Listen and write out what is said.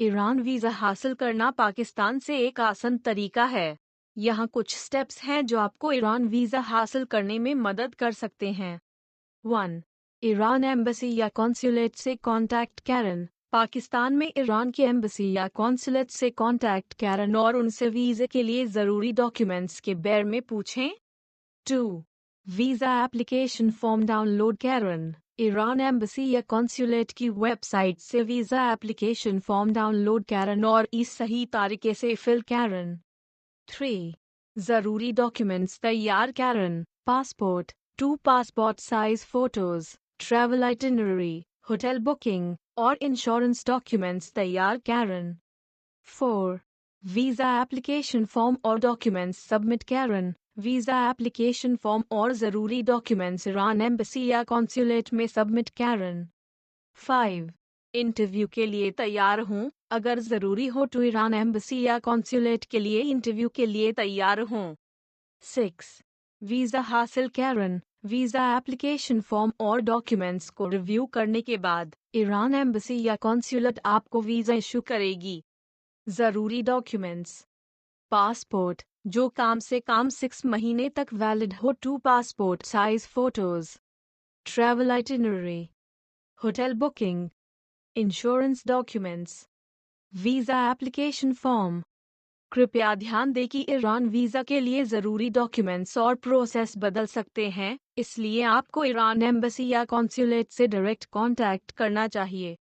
Iran visa हासिल करना पाकिस्तान से एक आसान तरीका है। यहाँ कुछ स्टेप्स हैं जो आपको ईरान वीज़ा हासिल करने में मदद कर सकते हैं। 1. ईरान एम्बेसी या कॉन्सुलेट से कॉन्टैक्ट करें। पाकिस्तान में ईरान की एम्बेसी या कॉन्सुलेट से कॉन्टैक्ट करें और उनसे वीज़े के लिए ज़रूरी डॉक्यूमेंट्स के बारे में पूछें। 2. वीज़ा एप्लीकेशन फॉर्म डाउनलोड करें। ईरान एम्बेसी या कॉन्सुलेट की वेबसाइट से वीज़ा एप्लीकेशन फॉर्म डाउनलोड करें और इस सही तरीके से फिल करें। 3. ज़रूरी डॉक्यूमेंट्स तैयार करें। Passport, 2 passport size photos, travel itinerary, hotel booking और इंश्योरेंस डॉक्यूमेंट्स तैयार करें। 4. वीज़ा एप्लीकेशन फॉर्म और डॉक्यूमेंट्स सबमिट करें। वीज़ा एप्लीकेशन फॉर्म और ज़रूरी डॉक्यूमेंट्स ईरान एम्बेसी या कॉन्सुलेट में सबमिट करें। 5. इंटरव्यू के लिए तैयार हों। अगर ज़रूरी हो तो ईरान एम्बेसी या कॉन्सुलेट के लिए इंटरव्यू के लिए तैयार हों। 6. वीज़ा हासिल करें। वीज़ा एप्लीकेशन फॉर्म और डॉक्यूमेंट्स को रिव्यू करने के बाद ईरान एम्बेसी या कॉन्सुलेट आपको वीज़ा इशू करेगी। ज़रूरी डॉक्यूमेंट्स: पासपोर्ट, जो कम से कम 6 महीने तक वैलिड हो, 2 passport size photos, travel itinerary, hotel booking, insurance documents, visa application form. कृपया ध्यान दें कि ईरान वीज़ा के लिए ज़रूरी डॉक्यूमेंट्स और प्रोसेस बदल सकते हैं, इसलिए आपको ईरान एम्बेसी या कॉन्सुलेट से डायरेक्ट कॉन्टैक्ट करना चाहिए।